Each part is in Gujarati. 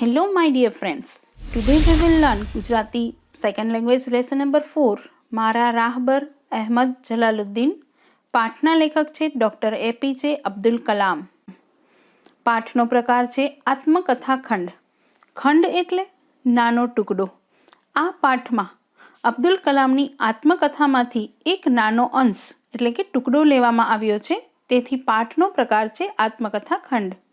Hello, my dear friends. Today we will learn Gujarati second language lesson number 4. મારા રાહબર અહેમદ જલાલુદ્દીન. પાઠના લેખક છે ડૉક્ટર APJ અબ્દુલ કલામ. પાઠનો પ્રકાર છે આત્મકથા ખંડ. ખંડ એટલે નાનો ટુકડો. આ પાઠમાં અબ્દુલ કલામની આત્મકથામાંથી એક નાનો અંશ એટલે કે ટુકડો લેવામાં આવ્યો છે. તેથી પાઠનો પ્રકાર છે આત્મકથા ખંડ.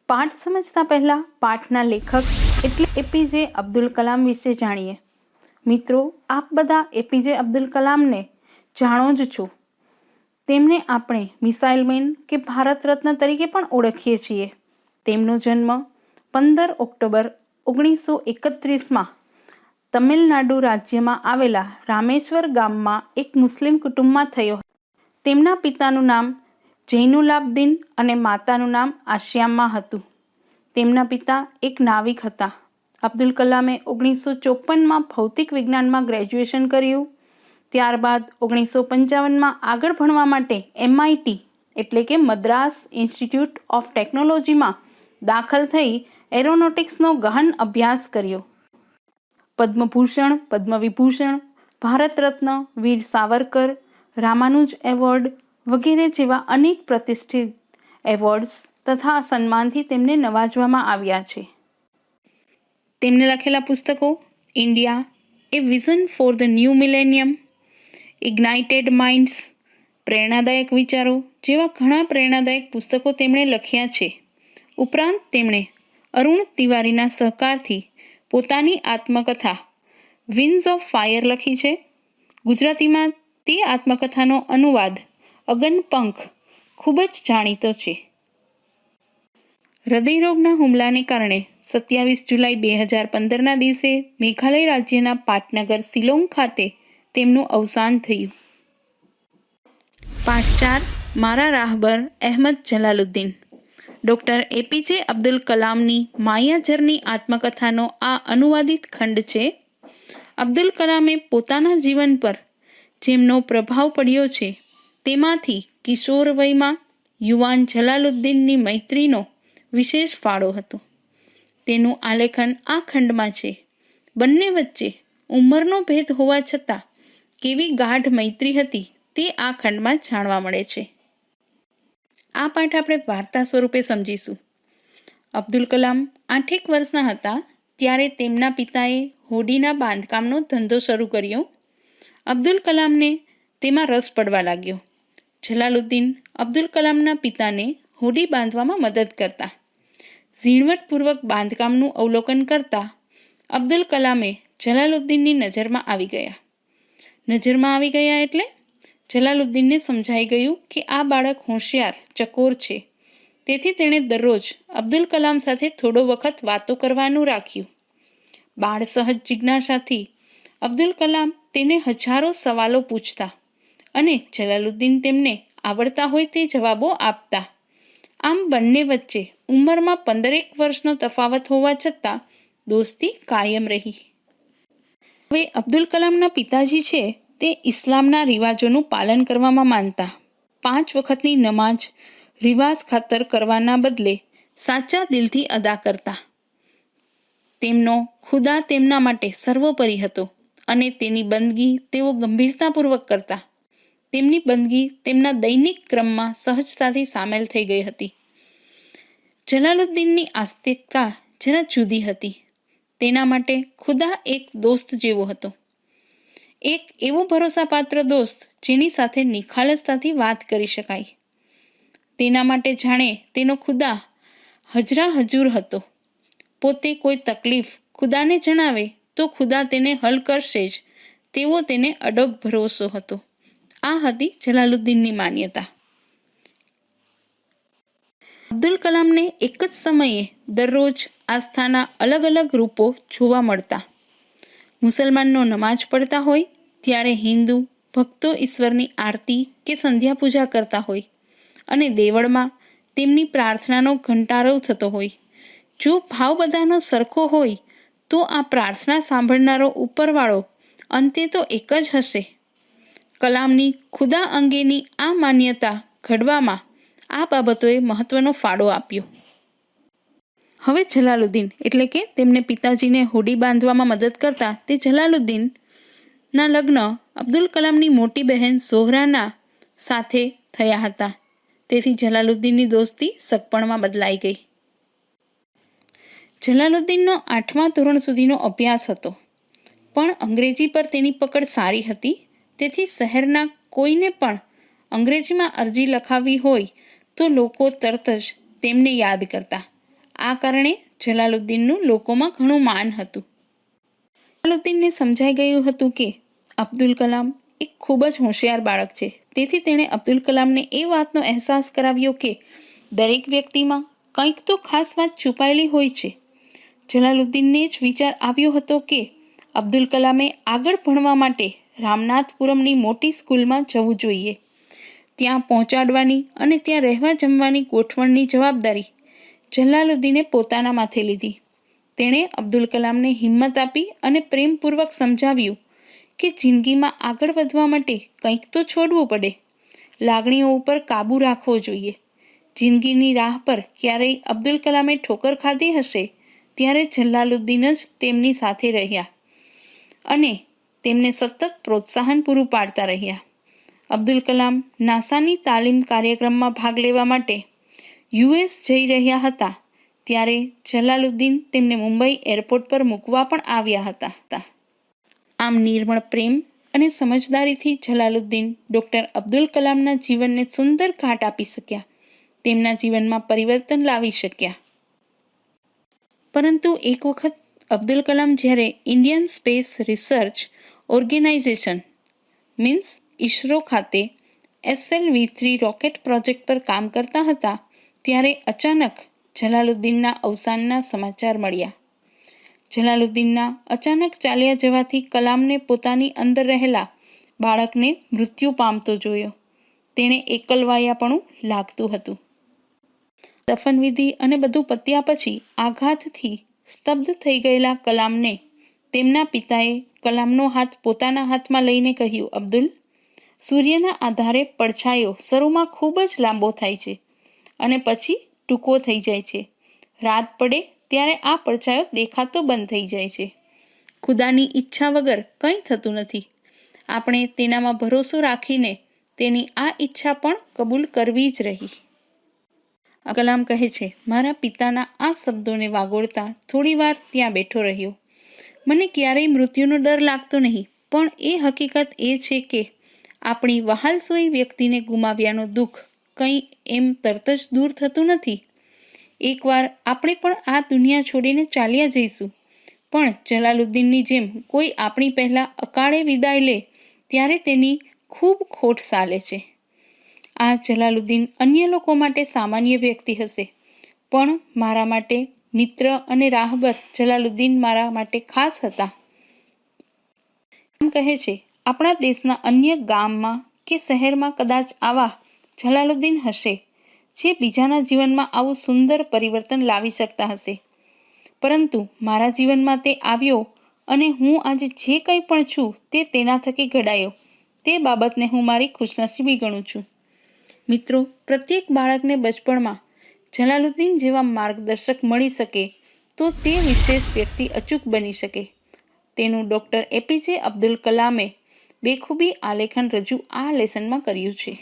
પાઠ સમજતા પહેલાં પાઠના લેખક એટલે APJ અબ્દુલ કલામ વિશે જાણીએ. મિત્રો, આપ બધા APJ અબ્દુલ કલામને જાણો જ છો. તેમને આપણે મિસાઇલ મેન કે ભારત રત્ન તરીકે પણ ઓળખીએ છીએ. તેમનો જન્મ 15 ઓક્ટોબર 1931માં તમિલનાડુ રાજ્યમાં આવેલા રામેશ્વર ગામમાં એક મુસ્લિમ કુટુંબમાં થયો. તેમના પિતાનું નામ જૈનુલાબ્દીન અને માતાનું નામ આશિયામ્મા હતું. તેમના પિતા એક નાવિક હતા. અબ્દુલ કલામે 1954માં ભૌતિક વિજ્ઞાનમાં ગ્રેજ્યુએશન કર્યું. ત્યારબાદ 1955માં આગળ ભણવા માટે MIT એટલે કે મદ્રાસ ઇન્સ્ટિટ્યૂટ ઓફ ટેકનોલોજીમાં દાખલ થઈ એરોનોટિક્સનો ગહન અભ્યાસ કર્યો. પદ્મભૂષણ, પદ્મવિભૂષણ, ભારત રત્ન, વીર સાવરકર, રામાનુજ એવોર્ડ વગેરે જેવા અનેક પ્રતિષ્ઠિત એવોર્ડ્સ તથા સન્માનથી તેમને નવાજવામાં આવ્યા છે. તેમને લખેલા પુસ્તકો India, a vision for the new millennium, ignited minds, પ્રેરણાદાયક વિચારો જેવા ઘણા પ્રેરણાદાયક પુસ્તકો તેમણે લખ્યા છે. ઉપરાંત તેમણે અરુણ તિવારીના સહકારથી પોતાની આત્મકથા વિન્ગ્સ ઓફ ફાયર લખી છે. ગુજરાતીમાં તે આત્મકથાનો અનુવાદ અગનપંખ ખૂબ જ જાણીતો છે. હૃદયરોગના હુમલાને કારણે 27 જુલાઈ 2015ના દિવસે મેઘાલય રાજ્યના પાટનગર શિલોંગ ખાતે તેમનું અવસાન થયું. પાઠ 4. મારા રાહબર અહેમદ જલાલુદ્દીન. ડૉક્ટર APJ અબ્દુલ કલામની માયાજરની આત્મકથાનો આ અનુવાદિત ખંડ છે. અબ્દુલ કલામે પોતાના જીવન પર જેમનો પ્રભાવ પડ્યો છે તેમાંથી કિશોર વયમાં યુવાન જલાલુદ્દીનની મૈત્રીનો વિશેષ ફાળો હતો. તેનું આલેખન આ ખંડમાં છે. બંને વચ્ચે ઉંમરનો ભેદ હોવા છતાં કેવી ગાઢ મૈત્રી હતી તે આ ખંડમાં જાણવા મળે છે. આ પાઠ આપણે વાર્તા સ્વરૂપે સમજીશું. અબ્દુલ કલામ 8 વર્ષના હતા ત્યારે તેમના પિતાએ હોડીના બાંધકામનો ધંધો શરૂ કર્યો. અબ્દુલ કલામને તેમાં રસ પડવા લાગ્યો. જલાલુદ્દીન અબ્દુલ કલામના પિતાને હોડી બાંધવામાં મદદ કરતા. ઝીણવટપૂર્વક બાંધકામનું અવલોકન કરતા અબ્દુલ કલામે જલાલુદ્દીનની નજરમાં આવી ગયા એટલે જલાલુદ્દીનને સમજાઈ ગયું કે આ બાળક હોશિયાર, ચકોર છે. તેથી તેણે દરરોજ અબ્દુલ કલામ સાથે થોડો વખત વાતો કરવાનું રાખ્યું. બાળ સહજ જિજ્ઞાસાથી અબ્દુલ કલામ તેને હજારો સવાલો પૂછતા અને જલાલુદ્દીન તેમને આવડતા હોય તે જવાબો આપતા. આમ બંને વચ્ચે ઉંમરમાં 15 વર્ષનો તફાવત હોવા છતાં દોસ્તી કાયમ રહી. હવે અબ્દુલ કલામના પિતાજી છે તે ઇસ્લામના રિવાજોનું પાલન કરવામાં માનતા. 5 વખતની નમાજ રિવાજ ખાતર કરવાના બદલે સાચા દિલથી અદા કરતા. તેમનો ખુદા તેમના માટે સર્વોપરી હતો અને તેની બંદગી તેઓ ગંભીરતાપૂર્વક કરતા. તેમની બંદગી તેમના દૈનિક ક્રમમાં સહજતાથી સામેલ થઈ ગઈ હતી. જલાલુદ્દીનની આસ્તિકતા જરા જુદી હતી. તેના માટે ખુદા એક દોસ્ત જેવો હતો. એક એવો ભરોસાપાત્ર દોસ્ત જેની સાથે નિખાલસતાથી વાત કરી શકાય. તેના માટે જાણે તેનો ખુદા હજરા હજુર હતો. પોતે કોઈ તકલીફ ખુદાને જણાવે તો ખુદા તેને હલ કરશે જ તેવો તેને અડગ ભરોસો હતો. આ હતી જલાલુદ્દીનની માન્યતા. અબ્દુલ કલામને એક જ સમયે દરરોજ આસ્થાના અલગ અલગ રૂપો જોવા મળતા. મુસલમાનનો નમાજ પડતા હોય ત્યારે હિન્દુ ભક્તો ઈશ્વરની આરતી કે સંધ્યા પૂજા કરતા હોય અને દેવળમાં તેમની પ્રાર્થનાનો ઘંટારવ થતો હોય. જો ભાવ બધાનો સરખો હોય તો આ પ્રાર્થના સાંભળનારો ઉપરવાળો અંતે તો એક જ હશે. કલામની ખુદા અંગેની આ માન્યતા ઘડવામાં આ બાબતોએ મહત્વનો ફાળો આપ્યો. હવે જલાલુદ્દીન એટલે કે તેમને પિતાજીને હોડી બાંધવામાં મદદ કરતા તે જલાલુદ્દીનના લગ્ન અબ્દુલ કલામની મોટી બહેન ઝોહરાના સાથે થયા હતા. તેથી જલાલુદ્દીનની દોસ્તી સગપણમાં બદલાઈ ગઈ. જલાલુદ્દીનનો 8મા ધોરણ સુધીનો અભ્યાસ હતો, પણ અંગ્રેજી પર તેની પકડ સારી હતી. તેથી શહેરના કોઈને પણ અંગ્રેજીમાં અરજી લખાવી હોય તો લોકો તરત જ તેમને યાદ કરતા. આ કારણે જલાલુદ્દીનનું લોકોમાં ઘણું માન હતું. જલાલુદ્દીનને સમજાઈ ગયું હતું કે અબ્દુલ કલામ એક ખૂબ જ હોશિયાર બાળક છે. તેથી તેણે અબ્દુલ કલામને એ વાતનો અહેસાસ કરાવ્યો કે દરેક વ્યક્તિમાં કંઈક તો ખાસ વાત છુપાયેલી હોય છે. જલાલુદ્દીનને જ વિચાર આવ્યો હતો કે અબ્દુલ કલામે આગળ ભણવા માટે રામનાથપુરમની મોટી સ્કૂલમાં જવું જોઈએ. ત્યાં પહોંચાડવાની અને ત્યાં રહેવા જમવાની ગોઠવણની જવાબદારી જલાલુદ્દીને પોતાના માથે લીધી. તેણે અબ્દુલ કલામને હિંમત આપી અને પ્રેમપૂર્વક સમજાવ્યું કે જિંદગીમાં આગળ વધવા માટે કંઈક તો છોડવું પડે. લાગણીઓ ઉપર કાબૂ રાખવો જોઈએ. જિંદગીની રાહ પર ક્યારેય અબ્દુલ કલામે ઠોકર ખાધી હશે ત્યારે જલાલુદ્દીન જ તેમની સાથે રહ્યા અને તેમને સતત પ્રોત્સાહન પૂરું પાડતા રહ્યા. અબ્દુલ કલામ નાસાની તાલીમ કાર્યક્રમમાં ભાગ લેવા માટે US જઈ રહ્યા હતા ત્યારે જલાલુદ્દીન તેમને મુંબઈ એરપોર્ટ પર મૂકવા પણ આવ્યા હતા. આમ નિર્મળ પ્રેમ અને સમજદારીથી જલાલુદ્દીન ડૉક્ટર અબ્દુલ કલામના જીવનને સુંદર ઘાટ આપી શક્યા. તેમના જીવનમાં પરિવર્તન લાવી શક્યા. પરંતુ એક વખત અબ્દુલ કલામ જ્યારે Indian space research organisation means ISRO ખાતે SLV-3 રોકેટ પ્રોજેક્ટ પર કામ કરતા હતા ત્યારે અચાનક જલાલુદ્દીનના અવસાનના સમાચાર મળ્યા. જલાલુદ્દીનના અચાનક ચાલ્યા જવાથી કલામને પોતાની અંદર રહેલા બાળકને મૃત્યુ પામતો જોયો. તેણે એકલવાયાપણું લાગતું હતું. દફનવિધિ અને બધું પત્યા પછી આઘાતથી સ્તબ્ધ થઈ ગયેલા કલામને તેમના પિતાએ કલામનો હાથ પોતાના હાથમાં લઈને કહ્યું, અબ્દુલ, સૂર્યના આધારે પડછાયો શરૂમાં ખૂબ જ લાંબો થાય છે અને પછી ટૂંકો થઈ જાય છે. રાત પડે ત્યારે આ પડછાયો દેખાતો બંધ થઈ જાય છે. ખુદાની ઈચ્છા વગર કંઈ થતું નથી. આપણે તેનામાં ભરોસો રાખીને તેની આ ઈચ્છા પણ કબૂલ કરવી જ રહી. કલામ કહે છે, મારા પિતાના આ શબ્દોને વાગોળતા થોડી વાર ત્યાં બેઠો રહ્યો. મને ક્યારેય મૃત્યુનો ડર લાગતો નહીં, પણ એ હકીકત એ છે કે આપણી વહાલસોઈ વ્યક્તિને ગુમાવ્યાનો દુઃખ કંઈ એમ તરત જ દૂર થતું નથી. એકવાર આપણે પણ આ દુનિયા છોડીને ચાલ્યા જઈશું, પણ જલાલુદ્દીનની જેમ કોઈ આપણી પહેલાં અકાળે વિદાય લે ત્યારે તેની ખૂબ ખોટ સાલે છે. આ જલાલુદ્દીન અન્ય લોકો માટે સામાન્ય વ્યક્તિ હશે, પણ મારા માટે મિત્ર અને રાહબર જલાલુદ્દીન મારા માટે ખાસ હતા. કહે છે, આપણા દેશના અન્ય ગામમાં કે શહેરમાં કદાચ આવા જલાલુદ્દીન હશે જે બીજાના જીવનમાં આવું સુંદર પરિવર્તન લાવી શકતા હશે, પરંતુ મારા જીવનમાં તે આવ્યો અને હું આજે જે કંઈ પણ છું તે તેના થકી ઘડાયો. તે બાબતને હું મારી ખુશનસીબી ગણું છું. મિત્રો, પ્રત્યેક બાળકને બચપણમાં જલાલુદ્દીન જેવા માર્ગદર્શક મળી શકે તો તે વિશેષ વ્યક્તિ અચૂક બની શકે. તેનું ડૉક્ટર APJ અબ્દુલ કલામે બેખૂબી આલેખન રજૂ આ લેસનમાં કર્યું છે.